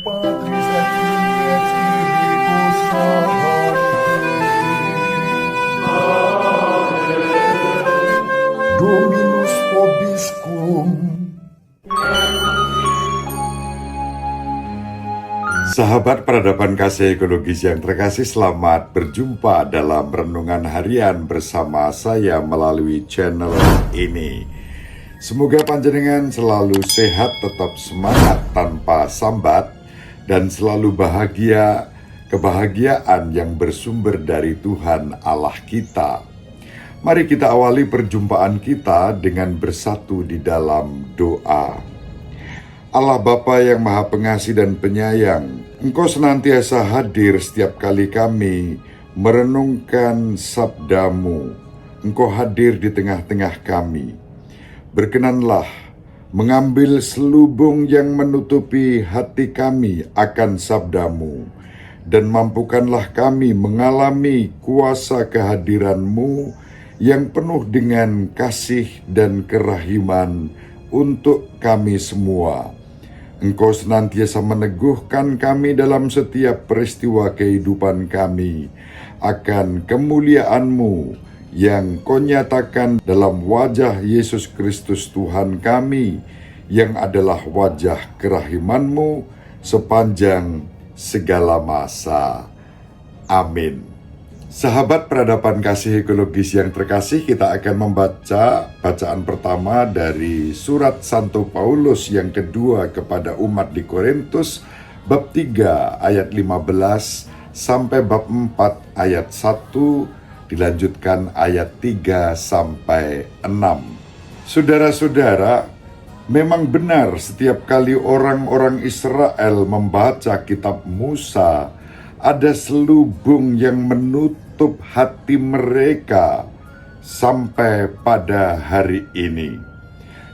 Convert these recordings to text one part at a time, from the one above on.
Patris et Filii et Spiritus Sancti. Dominus vobiscum. Sahabat peradaban kasih ekologis yang terkasih, selamat berjumpa dalam renungan harian bersama saya melalui channel ini. Semoga panjenengan selalu sehat, tetap semangat tanpa sambat, dan selalu bahagia, kebahagiaan yang bersumber dari Tuhan Allah kita. Mari kita awali perjumpaan kita dengan bersatu di dalam doa. Allah Bapa yang Maha Pengasih dan Penyayang, Engkau senantiasa hadir setiap kali kami merenungkan sabda-Mu. Engkau hadir di tengah-tengah kami. Berkenanlah mengambil selubung yang menutupi hati kami akan sabda-Mu, dan mampukanlah kami mengalami kuasa kehadiran-Mu yang penuh dengan kasih dan kerahiman untuk kami semua. Engkau senantiasa meneguhkan kami dalam setiap peristiwa kehidupan kami akan kemuliaan-Mu yang Kau nyatakan dalam wajah Yesus Kristus Tuhan kami, yang adalah wajah kerahiman-Mu sepanjang segala masa. Amin. Sahabat peradaban kasih ekologis yang terkasih, kita akan membaca bacaan pertama dari surat Santo Paulus yang kedua kepada umat di Korintus, bab 3 ayat 15 sampai bab 4 ayat 1, dilanjutkan ayat 3 sampai 6. Saudara-saudara, memang benar setiap kali orang-orang Israel membaca kitab Musa, ada selubung yang menutup hati mereka sampai pada hari ini.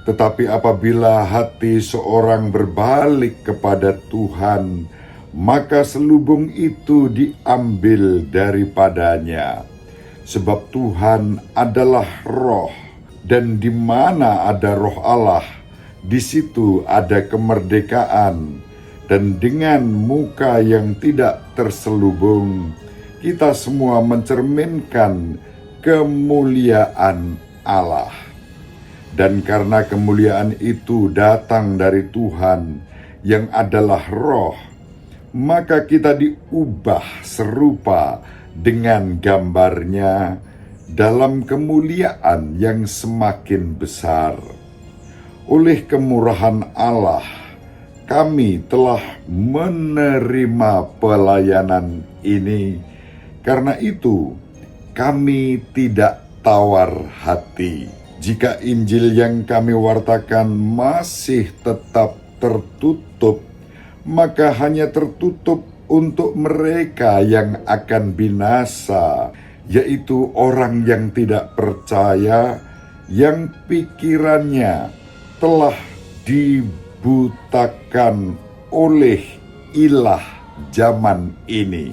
Tetapi apabila hati seorang berbalik kepada Tuhan, maka selubung itu diambil daripadanya. Sebab Tuhan adalah roh, dan di mana ada roh Allah, di situ ada kemerdekaan. Dan dengan muka yang tidak terselubung, kita semua mencerminkan kemuliaan Allah. Dan karena kemuliaan itu datang dari Tuhan yang adalah roh, maka kita diubah serupa dengan gambarnya dalam kemuliaan yang semakin besar. Oleh kemurahan Allah, kami telah menerima pelayanan ini. Karena itu, kami tidak tawar hati. Jika Injil yang kami wartakan masih tetap tertutup, maka hanya tertutup untuk mereka yang akan binasa, yaitu orang yang tidak percaya, yang pikirannya telah dibutakan oleh ilah zaman ini,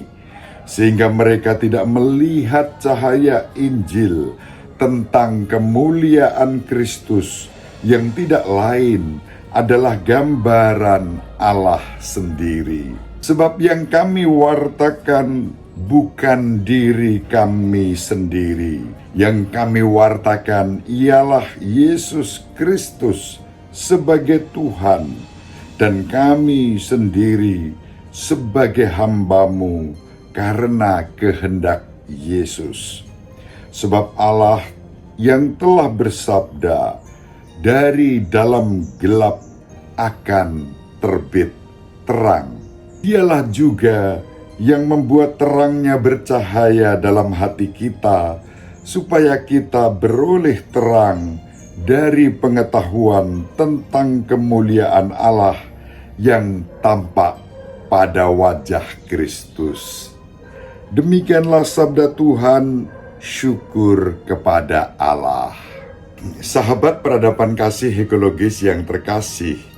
sehingga mereka tidak melihat cahaya Injil tentang kemuliaan Kristus yang tidak lain adalah gambaran Allah sendiri. Sebab yang kami wartakan bukan diri kami sendiri, yang kami wartakan ialah Yesus Kristus sebagai Tuhan, dan kami sendiri sebagai hamba-Mu karena kehendak Yesus. Sebab Allah yang telah bersabda, dari dalam gelap akan terbit terang, Dialah juga yang membuat terangnya bercahaya dalam hati kita, supaya kita beroleh terang dari pengetahuan tentang kemuliaan Allah yang tampak pada wajah Kristus. Demikianlah sabda Tuhan, syukur kepada Allah. Sahabat peradaban kasih ekologis yang terkasih,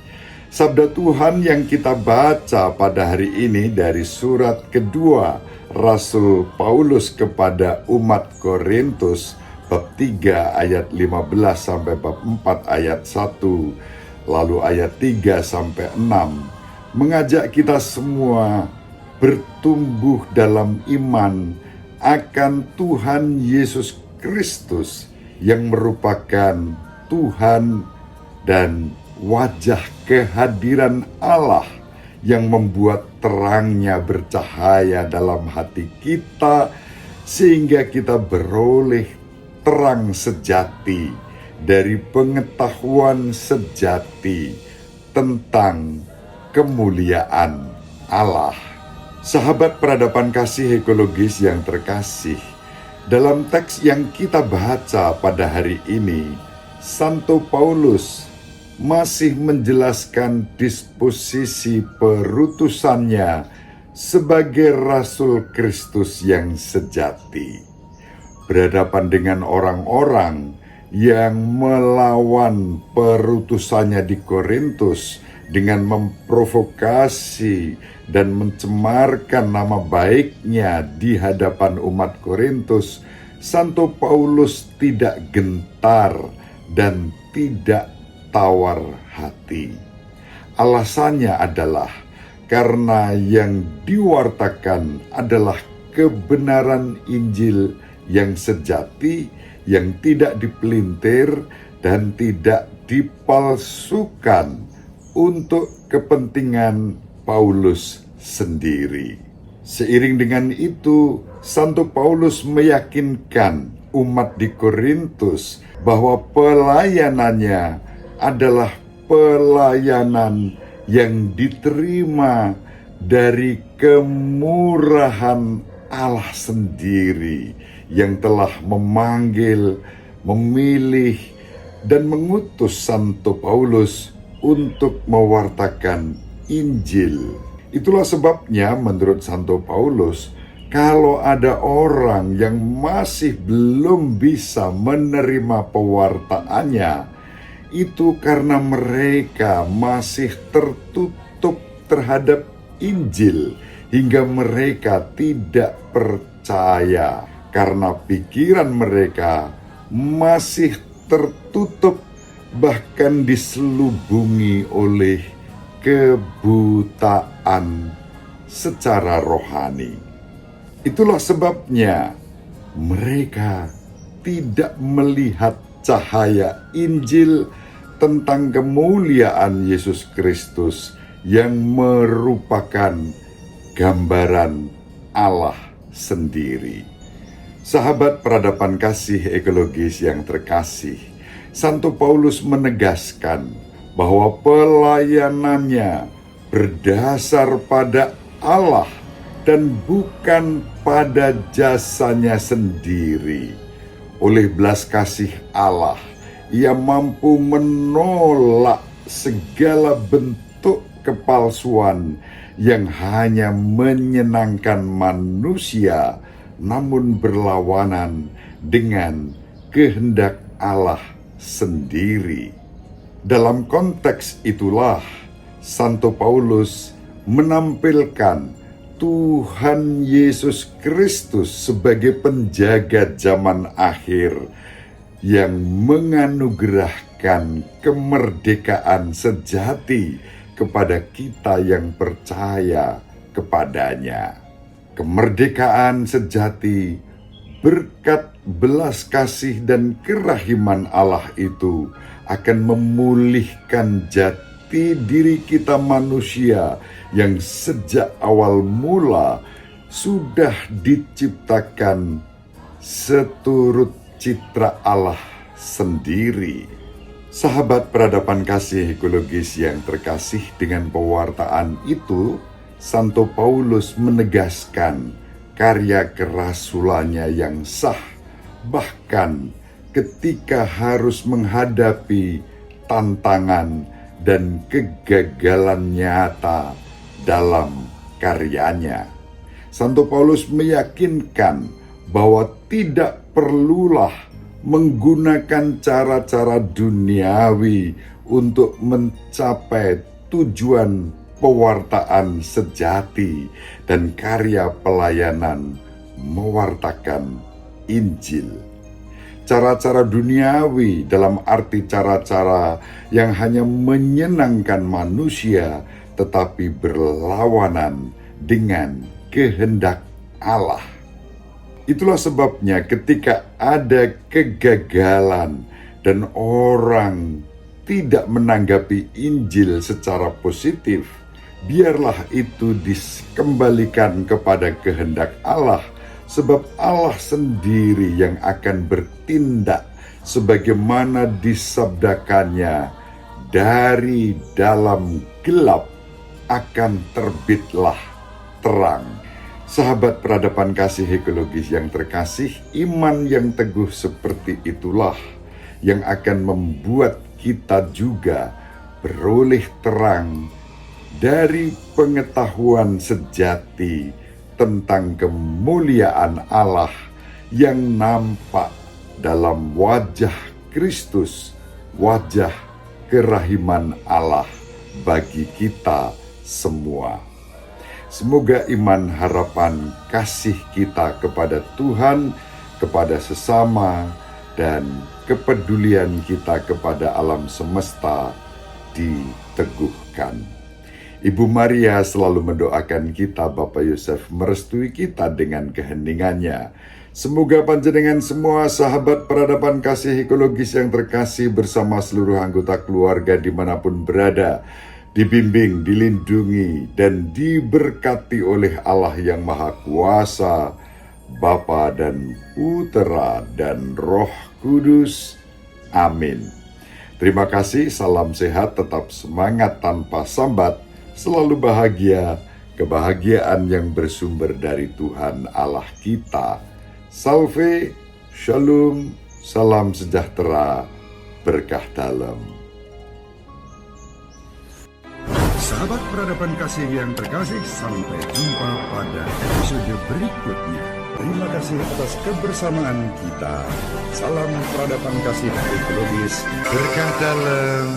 sabda Tuhan yang kita baca pada hari ini dari surat kedua Rasul Paulus kepada umat Korintus, bab 3 ayat 15 sampai bab 4 ayat 1, lalu ayat 3 sampai 6, mengajak kita semua bertumbuh dalam iman akan Tuhan Yesus Kristus yang merupakan Tuhan dan wajah kehadiran Allah yang membuat terangnya bercahaya dalam hati kita, sehingga kita beroleh terang sejati dari pengetahuan sejati tentang kemuliaan Allah. Sahabat peradaban kasih ekologis yang terkasih, dalam teks yang kita baca pada hari ini, Santo Paulus masih menjelaskan disposisi perutusannya sebagai Rasul Kristus yang sejati, berhadapan dengan orang-orang yang melawan perutusannya di Korintus dengan memprovokasi dan mencemarkan nama baiknya di hadapan umat Korintus. Santo Paulus tidak gentar dan tidak tawar hati. Alasannya adalah karena yang diwartakan adalah kebenaran Injil yang sejati, yang tidak dipelintir dan tidak dipalsukan untuk kepentingan Paulus sendiri. Seiring dengan itu, Santo Paulus meyakinkan umat di Korintus bahwa pelayanannya adalah pelayanan yang diterima dari kemurahan Allah sendiri yang telah memanggil, memilih, dan mengutus Santo Paulus untuk mewartakan Injil. Itulah sebabnya menurut Santo Paulus, kalau ada orang yang masih belum bisa menerima pewartaannya, itu karena mereka masih tertutup terhadap Injil, hingga mereka tidak percaya karena pikiran mereka masih tertutup, bahkan diselubungi oleh kebutaan secara rohani. Itulah sebabnya mereka tidak melihat cahaya Injil tentang kemuliaan Yesus Kristus yang merupakan gambaran Allah sendiri. Sahabat peradaban kasih ekologis yang terkasih, Santo Paulus menegaskan bahwa pelayanannya berdasar pada Allah dan bukan pada jasanya sendiri. Oleh belas kasih Allah, ia mampu menolak segala bentuk kepalsuan yang hanya menyenangkan manusia, namun berlawanan dengan kehendak Allah sendiri. Dalam konteks itulah Santo Paulus menampilkan Tuhan Yesus Kristus sebagai penjaga zaman akhir yang menganugerahkan kemerdekaan sejati kepada kita yang percaya kepadanya. Kemerdekaan sejati berkat belas kasih dan kerahiman Allah itu akan memulihkan jati diri kita manusia yang sejak awal mula sudah diciptakan seturut citra Allah sendiri. Sahabat peradaban kasih ekologis yang terkasih, dengan pewartaan itu Santo Paulus menegaskan karya kerasulannya yang sah, bahkan ketika harus menghadapi tantangan dan kegagalan nyata dalam karyanya. Santo Paulus meyakinkan bahwa tidak perlulah menggunakan cara-cara duniawi untuk mencapai tujuan pewartaan sejati dan karya pelayanan mewartakan Injil. Cara-cara duniawi dalam arti cara-cara yang hanya menyenangkan manusia tetapi berlawanan dengan kehendak Allah. Itulah sebabnya ketika ada kegagalan dan orang tidak menanggapi Injil secara positif, biarlah itu dikembalikan kepada kehendak Allah, sebab Allah sendiri yang akan bertindak sebagaimana disabdakannya, dari dalam gelap akan terbitlah terang. Sahabat peradaban kasih ekologis yang terkasih, iman yang teguh seperti itulah yang akan membuat kita juga beroleh terang dari pengetahuan sejati tentang kemuliaan Allah yang nampak dalam wajah Kristus, wajah kerahiman Allah bagi kita semua. Semoga iman, harapan, kasih kita kepada Tuhan, kepada sesama, dan kepedulian kita kepada alam semesta diteguhkan. Ibu Maria selalu mendoakan kita, Bapak Yosef merestui kita dengan keheningannya. Semoga panjenengan semua sahabat peradaban kasih ekologis yang terkasih bersama seluruh anggota keluarga dimanapun berada, dibimbing, dilindungi, dan diberkati oleh Allah yang Maha Kuasa, Bapa dan Putera dan Roh Kudus. Amin. Terima kasih, salam sehat, tetap semangat tanpa sambat, selalu bahagia, kebahagiaan yang bersumber dari Tuhan Allah kita. Salve, shalom, salam sejahtera, berkah dalam. Sahabat peradaban kasih yang terkasih, sampai jumpa pada episode berikutnya. Terima kasih atas kebersamaan kita. Salam peradaban kasih ekologis, berkah dalam.